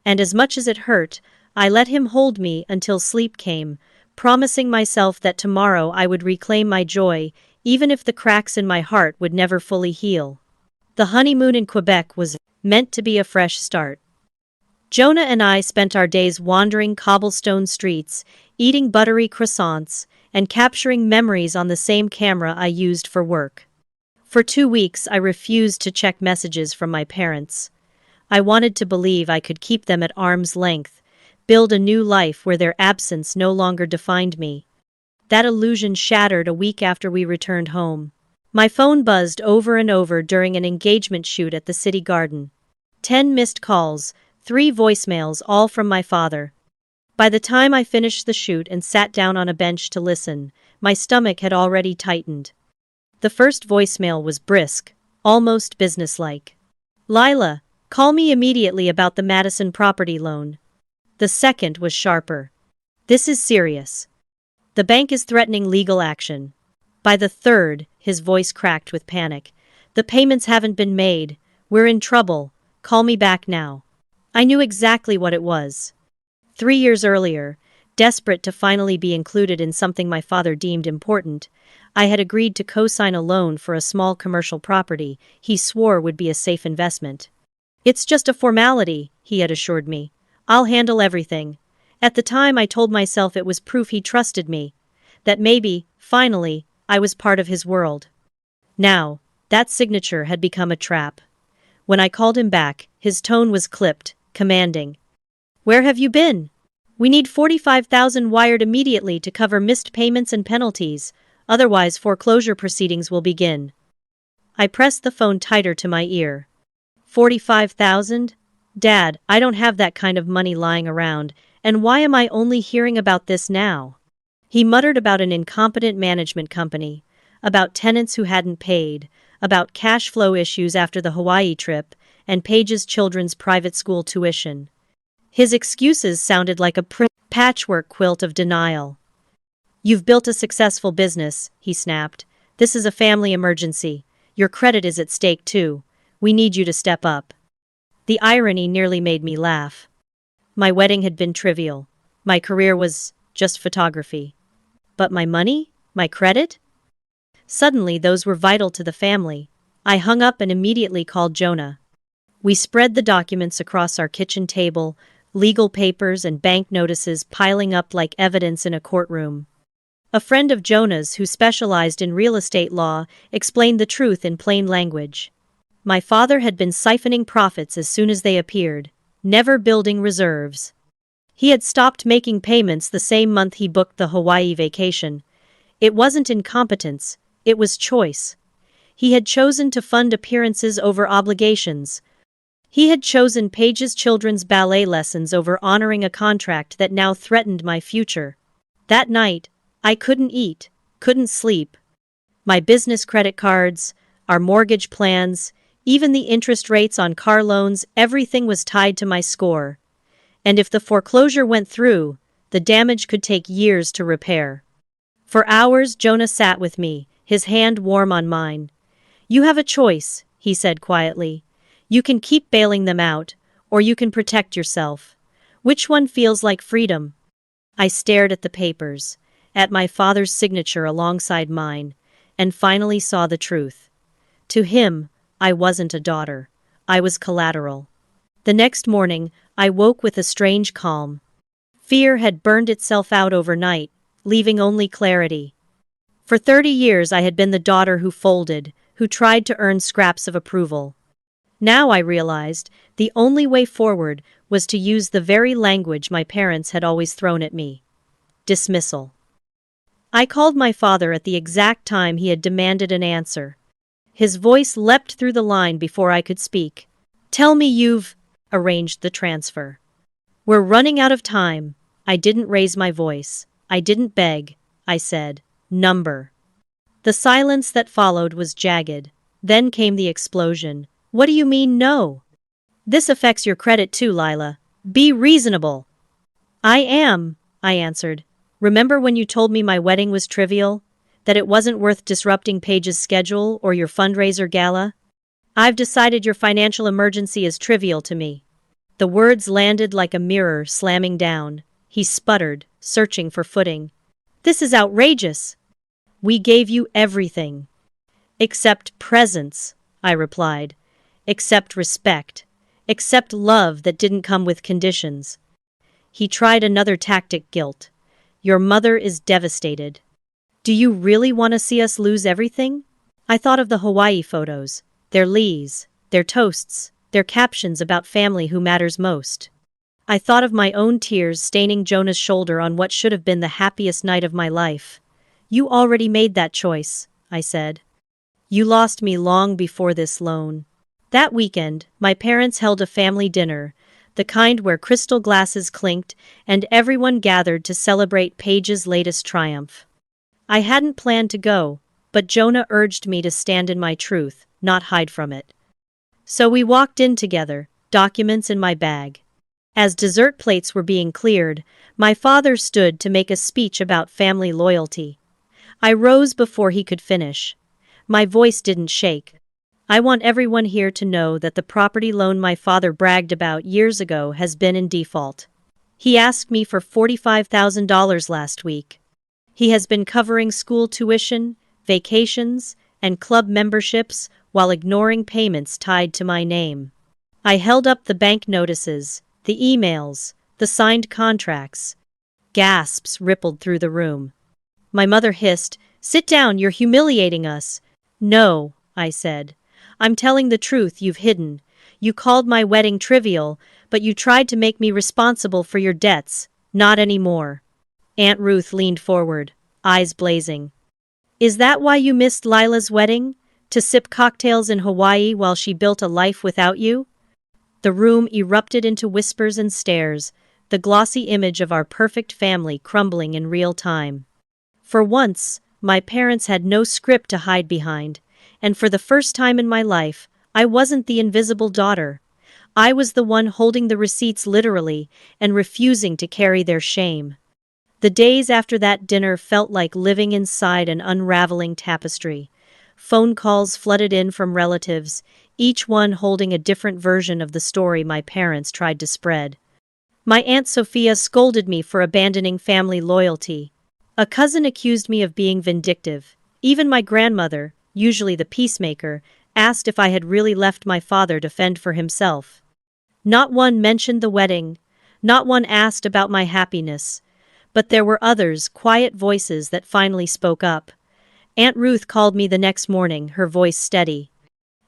And as much as it hurt, I let him hold me until sleep came, promising myself that tomorrow I would reclaim my joy, even if the cracks in my heart would never fully heal. The honeymoon in Quebec was meant to be a fresh start. Jonah and I spent our days wandering cobblestone streets, eating buttery croissants, and capturing memories on the same camera I used for work. For 2 weeks I refused to check messages from my parents. I wanted to believe I could keep them at arm's length, build a new life where their absence no longer defined me. That illusion shattered a week after we returned home. My phone buzzed over and over during an engagement shoot at the city garden. 10 missed calls, 3 voicemails, all from my father. By the time I finished the shoot and sat down on a bench to listen, my stomach had already tightened. The first voicemail was brisk, almost businesslike. "Lila, call me immediately about the Madison property loan." The second was sharper. "This is serious. The bank is threatening legal action." By the third, his voice cracked with panic. "The payments haven't been made. We're in trouble. Call me back now." I knew exactly what it was. 3 years earlier, desperate to finally be included in something my father deemed important, I had agreed to co-sign a loan for a small commercial property he swore would be a safe investment. "It's just a formality," he had assured me. "I'll handle everything." At the time I told myself it was proof he trusted me, that maybe, finally, I was part of his world. Now, that signature had become a trap. When I called him back, his tone was clipped, commanding. "Where have you been? We need 45,000 wired immediately to cover missed payments and penalties, otherwise foreclosure proceedings will begin." I pressed the phone tighter to my ear. 45,000? Dad, I don't have that kind of money lying around, and why am I only hearing about this now? He muttered about an incompetent management company, about tenants who hadn't paid, about cash flow issues after the Hawaii trip, and Paige's children's private school tuition. His excuses sounded like a patchwork quilt of denial. "You've built a successful business," he snapped. "This is a family emergency. Your credit is at stake too. We need you to step up." The irony nearly made me laugh. My wedding had been trivial. My career was just photography. But my money? My credit? Suddenly those were vital to the family. I hung up and immediately called Jonah. We spread the documents across our kitchen table, legal papers and bank notices piling up like evidence in a courtroom. A friend of Jonah's who specialized in real estate law explained the truth in plain language. My father had been siphoning profits as soon as they appeared, never building reserves. He had stopped making payments the same month he booked the Hawaii vacation. It wasn't incompetence, it was choice. He had chosen to fund appearances over obligations. He had chosen Paige's children's ballet lessons over honoring a contract that now threatened my future. That night, I couldn't eat, couldn't sleep. My business credit cards, our mortgage plans, even the interest rates on car loans, everything was tied to my score. And if the foreclosure went through, the damage could take years to repair. For hours Jonah sat with me, his hand warm on mine. "You have a choice," he said quietly. "You can keep bailing them out, or you can protect yourself. Which one feels like freedom?" I stared at the papers, at my father's signature alongside mine, and finally saw the truth. To him, I wasn't a daughter. I was collateral. The next morning, I woke with a strange calm. Fear had burned itself out overnight, leaving only clarity. For 30 years I had been the daughter who folded, who tried to earn scraps of approval. Now I realized, the only way forward was to use the very language my parents had always thrown at me. Dismissal. I called my father at the exact time he had demanded an answer. His voice leapt through the line before I could speak. "Tell me you've arranged the transfer." "We're running out of time." I didn't raise my voice. I didn't beg. I said, "Number." The silence that followed was jagged. Then came the explosion. "What do you mean, no? This affects your credit too, Lila. Be reasonable." "I am," I answered. "Remember when you told me my wedding was trivial? That it wasn't worth disrupting Paige's schedule or your fundraiser gala? I've decided your financial emergency is trivial to me." The words landed like a mirror slamming down. He sputtered, searching for footing. "This is outrageous." "We gave you everything." "Except presents," I replied. "Except respect. Except love that didn't come with conditions." He tried another tactic: guilt. "Your mother is devastated." "Do you really want to see us lose everything?" I thought of the Hawaii photos, their lees, their toasts, their captions about family who matters most. I thought of my own tears staining Jonah's shoulder on what should have been the happiest night of my life. "You already made that choice," I said. "You lost me long before this loan." That weekend, my parents held a family dinner, the kind where crystal glasses clinked and everyone gathered to celebrate Paige's latest triumph. I hadn't planned to go, but Jonah urged me to stand in my truth, not hide from it. So we walked in together, documents in my bag. As dessert plates were being cleared, my father stood to make a speech about family loyalty. I rose before he could finish. My voice didn't shake. "I want everyone here to know that the property loan my father bragged about years ago has been in default. He asked me for $45,000 last week. He has been covering school tuition, vacations, and club memberships while ignoring payments tied to my name." I held up the bank notices, the emails, The signed contracts. Gasps rippled through the room. My mother hissed, "Sit down, you're humiliating us." "No," I said. "I'm telling the truth you've hidden. You called my wedding trivial, but you tried to make me responsible for your debts. Not anymore." Aunt Ruth leaned forward, eyes blazing. "Is that why you missed Lila's wedding? To sip cocktails in Hawaii while she built a life without you?" The room erupted into whispers and stares, the glossy image of our perfect family crumbling in real time. For once, my parents had no script to hide behind, and for the first time in my life, I wasn't the invisible daughter. I was the one holding the receipts literally and refusing to carry their shame. The days after that dinner felt like living inside an unraveling tapestry. Phone calls flooded in from relatives, each one holding a different version of the story my parents tried to spread. My Aunt Sophia scolded me for abandoning family loyalty. A cousin accused me of being vindictive. Even my grandmother, usually the peacemaker, asked if I had really left my father to fend for himself. Not one mentioned the wedding. Not one asked about my happiness. But there were others, quiet voices that finally spoke up. Aunt Ruth called me the next morning, her voice steady.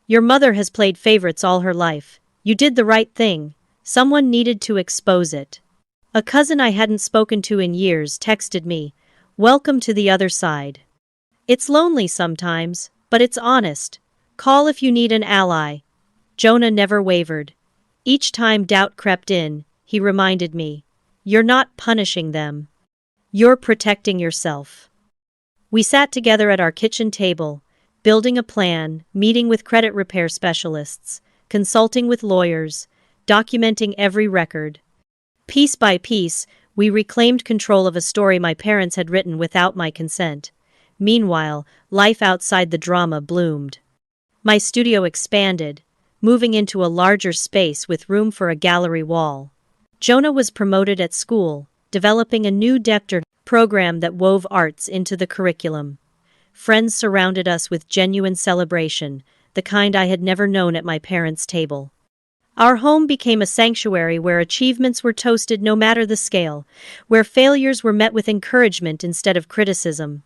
"Your mother has played favorites all her life. You did the right thing. Someone needed to expose it." A cousin I hadn't spoken to in years texted me, "Welcome to the other side. It's lonely sometimes, but it's honest. Call if you need an ally." Jonah never wavered. Each time doubt crept in, he reminded me, "You're not punishing them. You're protecting yourself." We sat together at our kitchen table, building a plan, meeting with credit repair specialists, consulting with lawyers, documenting every record. Piece by piece, we reclaimed control of a story my parents had written without my consent. Meanwhile, life outside the drama bloomed. My studio expanded, moving into a larger space with room for a gallery wall. Jonah was promoted at school, developing a new debtor program that wove arts into the curriculum. Friends surrounded us with genuine celebration, the kind I had never known at my parents' table. Our home became a sanctuary where achievements were toasted no matter the scale, where failures were met with encouragement instead of criticism.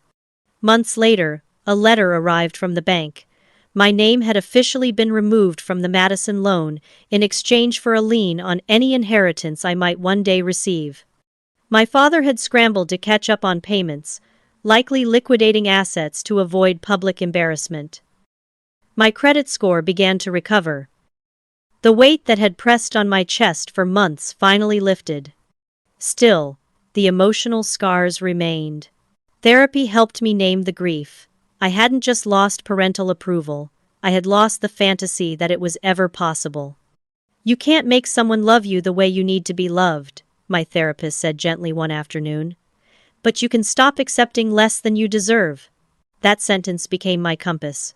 Months later, a letter arrived from the bank. My name had officially been removed from the Madison loan in exchange for a lien on any inheritance I might one day receive. My father had scrambled to catch up on payments, likely liquidating assets to avoid public embarrassment. My credit score began to recover. The weight that had pressed on my chest for months finally lifted. Still, the emotional scars remained. Therapy helped me name the grief. I hadn't just lost parental approval, I had lost the fantasy that it was ever possible. "You can't make someone love you the way you need to be loved," my therapist said gently one afternoon. "But you can stop accepting less than you deserve." That sentence became my compass.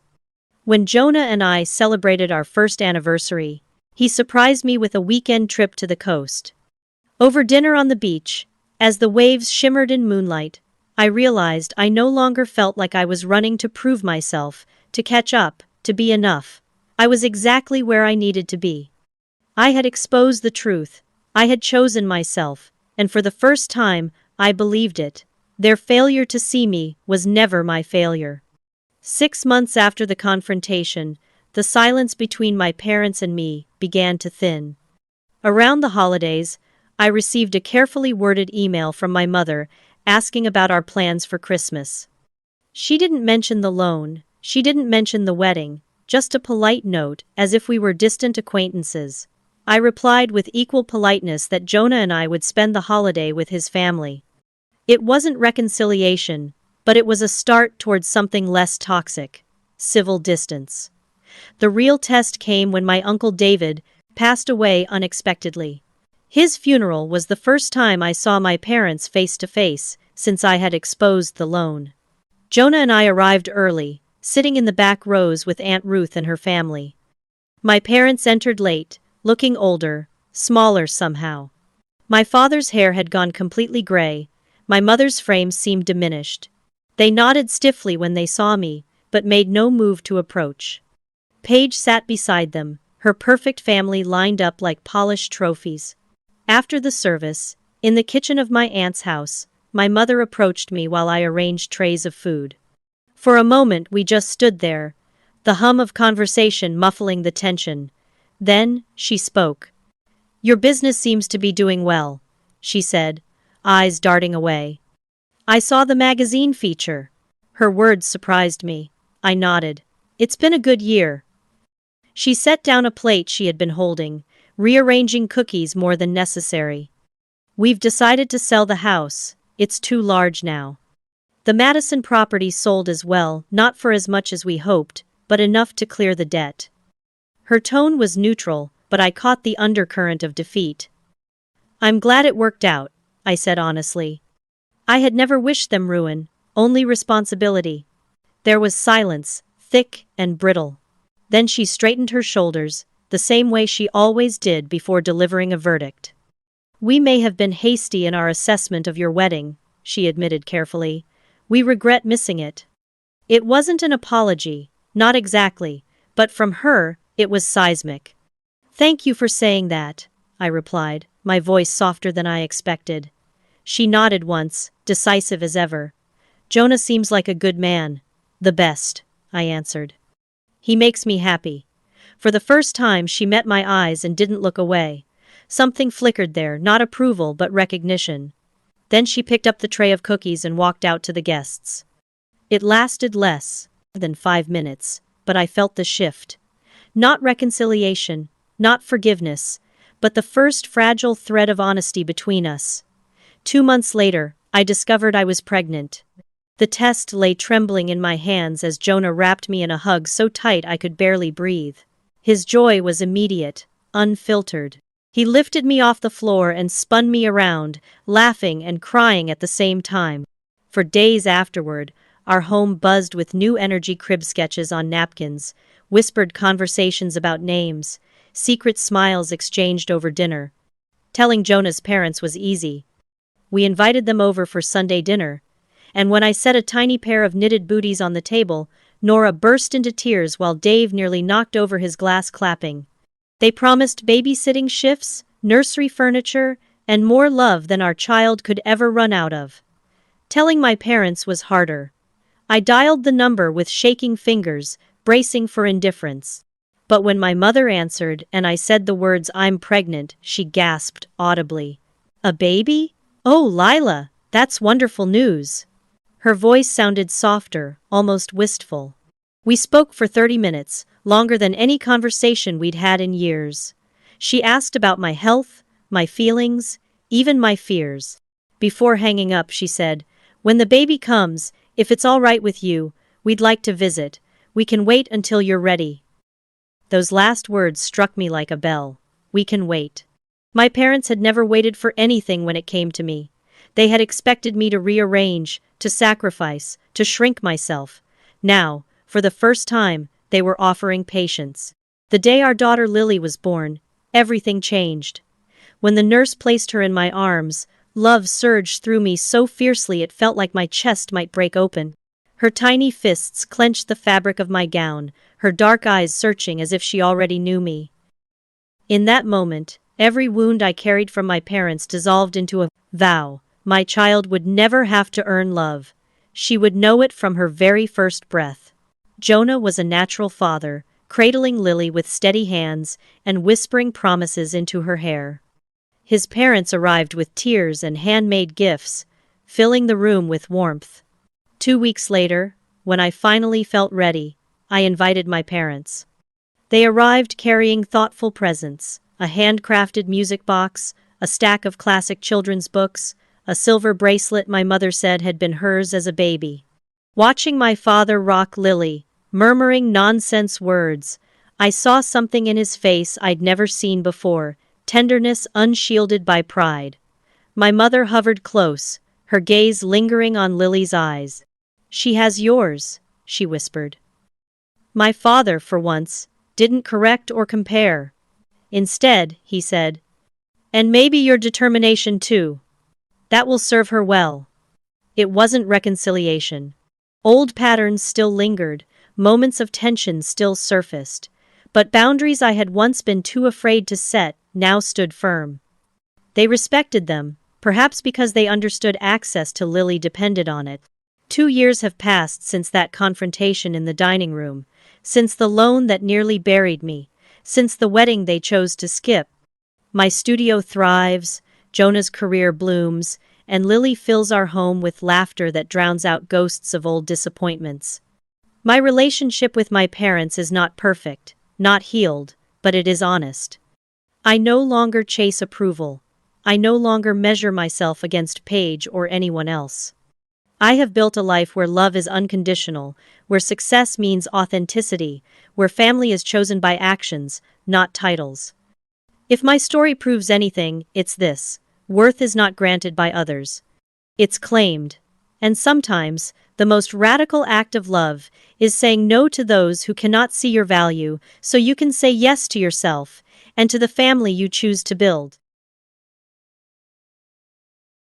When Jonah and I celebrated our first anniversary, he surprised me with a weekend trip to the coast. Over dinner on the beach, as the waves shimmered in moonlight, I realized I no longer felt like I was running to prove myself, to catch up, to be enough. I was exactly where I needed to be. I had exposed the truth. I had chosen myself, and for the first time, I believed it. Their failure to see me was never my failure. 6 months after the confrontation, the silence between my parents and me began to thin. Around the holidays, I received a carefully worded email from my mother asking about our plans for Christmas. She didn't mention the loan, she didn't mention the wedding, just a polite note, as if we were distant acquaintances. I replied with equal politeness that Jonah and I would spend the holiday with his family. It wasn't reconciliation, but it was a start towards something less toxic: civil distance. The real test came when my Uncle David passed away unexpectedly. His funeral was the first time I saw my parents face to face since I had exposed the loan. Jonah and I arrived early, sitting in the back rows with Aunt Ruth and her family. My parents entered late, looking older, smaller somehow. My father's hair had gone completely gray, my mother's frame seemed diminished. They nodded stiffly when they saw me, but made no move to approach. Paige sat beside them, her perfect family lined up like polished trophies. After the service, in the kitchen of my aunt's house, my mother approached me while I arranged trays of food. For a moment we just stood there, the hum of conversation muffling the tension. Then, she spoke. "Your business seems to be doing well," she said, eyes darting away. "I saw the magazine feature." Her words surprised me. I nodded. "It's been a good year." She set down a plate she had been holding, rearranging cookies more than necessary. "We've decided to sell the house. It's too large now. The Madison property sold as well, not for as much as we hoped, but enough to clear the debt." Her tone was neutral, but I caught the undercurrent of defeat. "I'm glad it worked out," I said honestly. I had never wished them ruin, only responsibility. There was silence, thick and brittle. Then she straightened her shoulders, the same way she always did before delivering a verdict. "We may have been hasty in our assessment of your wedding," she admitted carefully. "We regret missing it." It wasn't an apology, not exactly, but from her, it was seismic. "Thank you for saying that," I replied, my voice softer than I expected. She nodded once, decisive as ever. "Jonah seems like a good man." "The best," I answered. "He makes me happy." For the first time she met my eyes and didn't look away. Something flickered there, not approval but recognition. Then she picked up the tray of cookies and walked out to the guests. It lasted less than 5 minutes, but I felt the shift. Not reconciliation, not forgiveness, but the first fragile thread of honesty between us. 2 months later, I discovered I was pregnant. The test lay trembling in my hands as Jonah wrapped me in a hug so tight I could barely breathe. His joy was immediate, unfiltered. He lifted me off the floor and spun me around, laughing and crying at the same time. For days afterward, our home buzzed with new energy crib sketches on napkins, whispered conversations about names, secret smiles exchanged over dinner. Telling Jonah's parents was easy. We invited them over for Sunday dinner, and when I set a tiny pair of knitted booties on the table, Nora burst into tears while Dave nearly knocked over his glass clapping. They promised babysitting shifts, nursery furniture, and more love than our child could ever run out of. Telling my parents was harder. I dialed the number with shaking fingers, bracing for indifference. But when my mother answered and I said the words "I'm pregnant," she gasped audibly. "A baby? Oh, Lila, that's wonderful news." Her voice sounded softer, almost wistful. We spoke for 30 minutes, longer than any conversation we'd had in years. She asked about my health, my feelings, even my fears. Before hanging up, she said, "When the baby comes, if it's all right with you, we'd like to visit. We can wait until you're ready." Those last words struck me like a bell. We can wait. My parents had never waited for anything when it came to me. They had expected me to rearrange, to sacrifice, to shrink myself. Now, for the first time, they were offering patience. The day our daughter Lily was born, everything changed. When the nurse placed her in my arms, love surged through me so fiercely it felt like my chest might break open. Her tiny fists clenched the fabric of my gown, her dark eyes searching as if she already knew me. In that moment, every wound I carried from my parents dissolved into a vow. My child would never have to earn love. She would know it from her very first breath. Jonah was a natural father, cradling Lily with steady hands and whispering promises into her hair. His parents arrived with tears and handmade gifts, filling the room with warmth. 2 weeks later, when I finally felt ready, I invited my parents. They arrived carrying thoughtful presents, a handcrafted music box, a stack of classic children's books, a silver bracelet my mother said had been hers as a baby. Watching my father rock Lily, murmuring nonsense words, I saw something in his face I'd never seen before, tenderness unshielded by pride. My mother hovered close, her gaze lingering on Lily's eyes. "She has yours," she whispered. My father, for once, didn't correct or compare. Instead, he said, "And maybe your determination too. That will serve her well." It wasn't reconciliation. Old patterns still lingered, moments of tension still surfaced, but boundaries I had once been too afraid to set now stood firm. They respected them, perhaps because they understood access to Lily depended on it. 2 years have passed since that confrontation in the dining room, since the loan that nearly buried me, since the wedding they chose to skip. My studio thrives, Jonah's career blooms, and Lily fills our home with laughter that drowns out ghosts of old disappointments. My relationship with my parents is not perfect, not healed, but it is honest. I no longer chase approval. I no longer measure myself against Paige or anyone else. I have built a life where love is unconditional, where success means authenticity, where family is chosen by actions, not titles. If my story proves anything, it's this: worth is not granted by others. It's claimed. And sometimes, the most radical act of love is saying no to those who cannot see your value so you can say yes to yourself and to the family you choose to build.